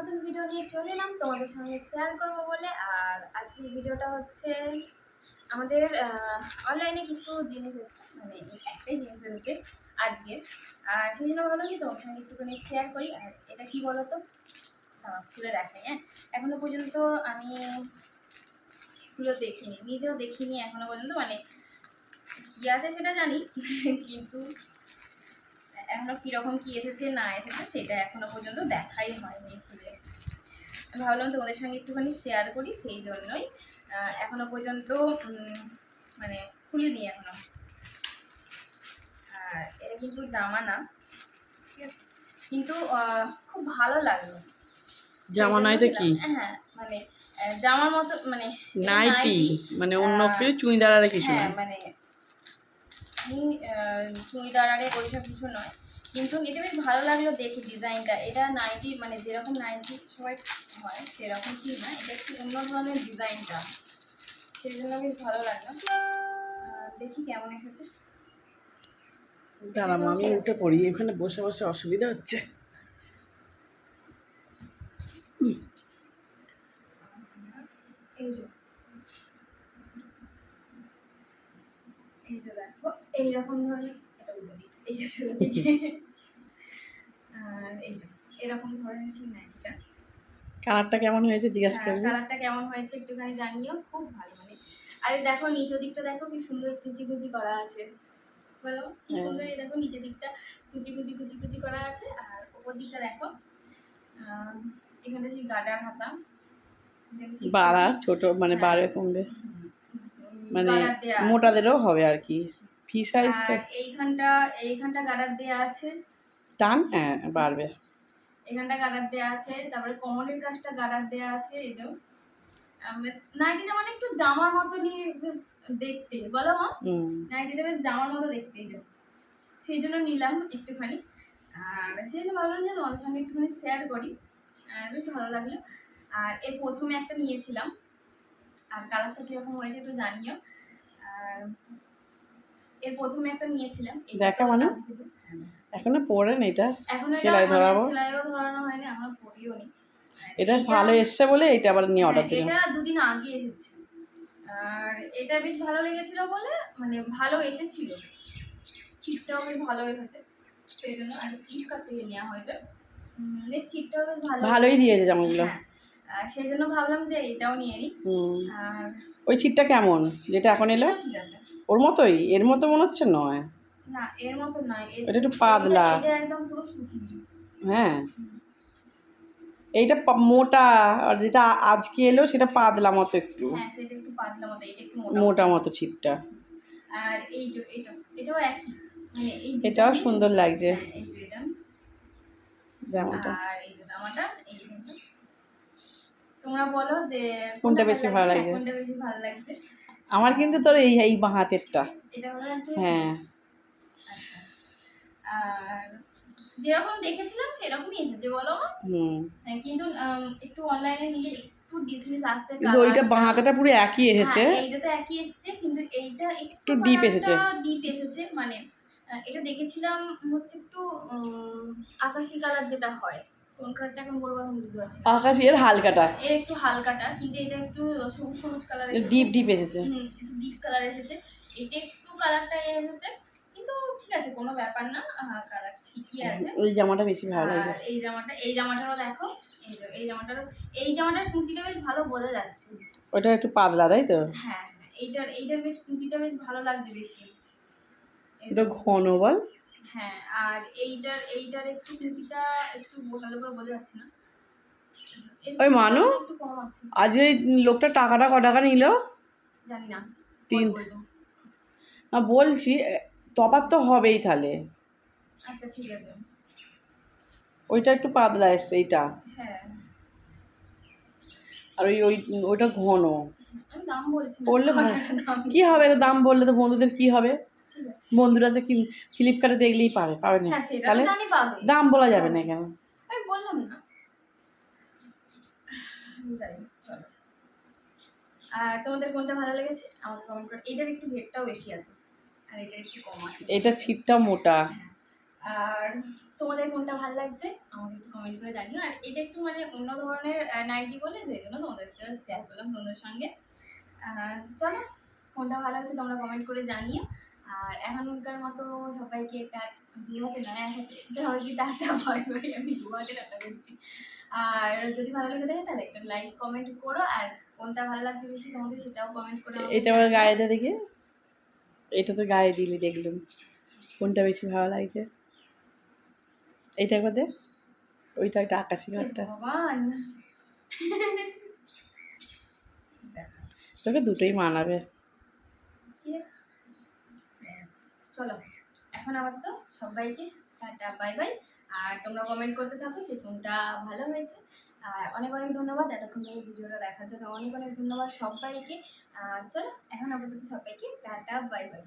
নতুন ভিডিও নিয়ে চলে এলাম তোমাদের সঙ্গে শেয়ার করব বলে। আর আজকের ভিডিওটা হচ্ছে আমাদের অনলাইনে কিছু জিনিস এসেছে, মানে এই একটাই জিনিস এসেছে আজকে। আর সেই জন্য ভালো কি তোমার সঙ্গে একটুখানি শেয়ার করি। আর এটা কি বলো তো, খুলে দেখাই। হ্যাঁ, এখনো পর্যন্ত আমি খুলে দেখিনি, নিজেও দেখিনি এখনো পর্যন্ত, মানে কী আছে সেটা জানি কিন্তু এখনো কীরকম কী এসেছে না এসেছে সেটা এখনো পর্যন্ত দেখাই হয়নি খুলে। ভাবলাম তোমাদের সঙ্গে একটুখানি শেয়ার করি, সেই জন্যই এখনো পর্যন্ত মানে খুলিনি এখনো। আর এটা কিন্তু জামা না, ঠিক আছে, কিন্তু খুব ভালো লাগলো। জামা নয় তো কি? হ্যাঁ, মানে জামার মতো, মানে নাইটি, মানে অন্য কিছু চুড়িদার আর কিছু হ্যাঁ, না, মানে চুড়িদার আরে ওইসব কিছু নয়, কিন্তু এটা বেশ ভালো লাগলো দেখে ডিজাইনটা। এটা নাইটি, মানে যেরকম নাইটি সবাই হয় সেরকম ঠিক না, এটা একটু অন্য ধরনের ডিজাইনটা, সেই জন্য বেশ ভালো লাগলো। দেখি কেমন এসেছে। দাঁড়াম আমি উঠে পড়ি, এখানে বসে বসে অসুবিধা হচ্ছে। এই যে দেখো, এইরকম ধরনের, এটা উল্টো দিক, এই যে শুরু দিকে, আর এই যে এরকম ধরনের ঠিক নাইটিটা। কালারটা কেমন হয়েছে জিজ্ঞাসা করবি? কালারটা কেমন হয়েছে একটুখানি জানিও, খুব ভালো। মানে আরে দেখো নিচের দিকটা দেখো কি সুন্দর কুচি কুচি করা আছে, বলো কি সুন্দর। এই দেখো নিচের দিকটা কুচি কুচি কুচি কুচি করা আছে, আর উপর দিকটা দেখো এখানটা সেই গাডার হাতা, বাড়া ছোট, মানে বাড়বে কমবে, মানে মোটাদেরও হবে আর কি, ফি সাইজ। এইখানটা গাডার দেওয়া আছে, টান, হ্যাঁ বাড়বে। এখানটা গাডার দেওয়া আছে, তারপরে কোমরের কাছটা গাডার দেওয়া আছে। এই যে নাইটিটা মানে একটু জামার মতনই দেখতে, বলো মা, নাইটিটা বেশ জামার মতো দেখতে, এই যে সেই জন্য নিলাম একটুখানি। আর সেই জন্য ভাবলাম যে তোমাদের সঙ্গে একটুখানি শেয়ার করি, বেশ ভালো লাগলো। আর এর প্রথমে একটা নিয়েছিলাম, আর কালারটা কীরকম হয়েছে একটু জানিও। আর এর প্রথমে একটা নিয়েছিলাম, দেখা মানে এখনো পরে নি, এটা এখনো সেলাই ধরাবো, সেলাইও ধরানো হয়নি, আমরা পরিও নি। এটা ভালো এসছে বলে এটা আবার নিয়ে অর্ডার দিলাম। এটা দুদিন আগে এসেছে, আর এটা বেশ ভালো লেগেছিল বলে, মানে ভালো এসেছিল, চিপটাও বেশ ভালো এসেছে, সেই জন্য আর ফ্লিপকার্ট থেকে নেওয়া হয়েছে। বেশ চিপটাও বেশ ভালোই দিয়েছে জামাগুলো, আর সেই জন্য ভাবলাম যে এটাও নিয়ে নিই। আর ওই চিটটা কেমন যেটা এখন এলো? ঠিক আছে, ওর মতোই, এর মতো মনে হচ্ছে নয়, না এর মতো নয়, এটা একটু পাতলা, এটা একদম পুরো সুতি। হ্যাঁ এইটা মোটা, আর যেটা আজকে এলো সেটা পাতলা মতো একটু, হ্যাঁ সেটা একটু পাতলা মতো, এটা একটু মোটা মতো ছিটটা। আর এটাও একই, মানে এটাও সুন্দর লাগছে এই যে এটা জামাটা। আর এই যে জামাটা, এই যে তোমরা বলো যে কোনটা বেশি ভালো লাগছে? কোনটা বেশি ভালো লাগছে? আমার কিন্তু তোর এই বাঁ হাতেরটা, এটা ভালো লাগছে। হ্যাঁ আচ্ছা, আর যেরকম দেখেছিলাম সেরকমই এসেছে, বলো। কিন্তু একটু অনলাইনে নিলে একটু ডিসমিস আসছে, ওইটা বাঁ হাতেটা পুরো একই এসেছে, এইটা তো একই এসেছে, কিন্তু এইটা একটু ডিপ এসেছে, ডিপ এসেছে। মানে এটা দেখেছিলাম হচ্ছে একটু আকাশি কালার যেটা হয়, কোন কালারটা এখন বলবো আমি বুঝতে পারছি না। আকাশি এর হালকাটা, এর একটু হালকাটা, কিন্তু এটা একটু সবুজ সবুজ কালার এসেছে, ডিপ এসেছে, একটু ডিপ কালার এসেছে। এটা একটু কালারটা এসেছে, কিন্তু ঠিক আছে, কোনো ব্যাপার না, কালার ঠিকই আছে। ওই জামাটা বেশি ভালো লাগে। এই জামাটারও দেখো, এই জামাটার কুচিটা বেশ ভালো বোঝা যাচ্ছে, ওটা একটু পাতলা তাই তো? হ্যাঁ এইটার বেশ কুচিটা বেশ ভালো লাগছে বেশি, এটা ঘন বল। হ্যাঁ, আর এইটার একটু কুচিটা একটু ভালো করে বোঝা যাচ্ছে না। ওই মানু, একটু কম আছে। আজ ওই লোকটা টাকাটা ক টাকা নিল জানি না, 3 না বলছি, তফাৎ তো হবেই তাহলে। আচ্ছা ঠিক আছে, ওইটা একটু পাতলা এসছে এইটা, হ্যাঁ, আর ওইটা ঘন। আমি দাম বলছি না, বললে কি হবে, তো দাম বললে তো বন্ধুদের কি হবে, বন্ধুরা তো কি ফ্লিপকার্টে দেখলেই পাবে না, তাহলে দাম বলা যাবে না কেন? আমি বললাম না, যাই চলো। আর তোমাদের কোনটা ভালো লেগেছে আমাকে কমেন্ট করো। এটার একটু ঘেরটাও বেশি আছে, আর এটার একটু কম আছে, এটা ছিটটা মোটা, আর তোমাদের কোনটা ভালো লাগছে আমাকে একটু কমেন্ট করে জানিও। আর এটা একটু মানে অন্য ধরনের নাইটি বলে সেই জন্য তোমাদেরকে শেয়ার করলাম তোমাদের সঙ্গে। চলো কোনটা ভালো লাগছে তোমরা কমেন্ট করে জানিও। আর এখনকার মতো সবাইকে দু হাতে নয় এক হাতে সবাইকে টাটা বাই বাই। আমি দু হাতে টাটা করছি। আর যদি ভালো লেগে থাকে তাহলে একটা লাইক কমেন্ট করো। আর কোনটা ভালো লাগছে বেশি তোমাদের সেটাও কমেন্ট করে আমাকে এটা আবার গায়ে দিয়ে দেখি, এটা তো গায়ে দিলি দেখলুম কোনটা বেশি ভালো লাগছে। এইটা একবার দে, ওইটা একটা আকাশি ঘরটা। ভগবান তোকে দুটোই মানাবে। ঠিক আছে চলো এখন আপাতত সবাইকে টাটা বাই বাই। আর তোমরা কমেন্ট করতে থাকো যে কোনটা ভালো হয়েছে। আর অনেক অনেক ধন্যবাদ এতক্ষণ ধরে ভিডিওটা দেখার জন্য, অনেক অনেক ধন্যবাদ সবাইকে। চলো এখন আপাতত সবাইকে টাটা বাই বাই।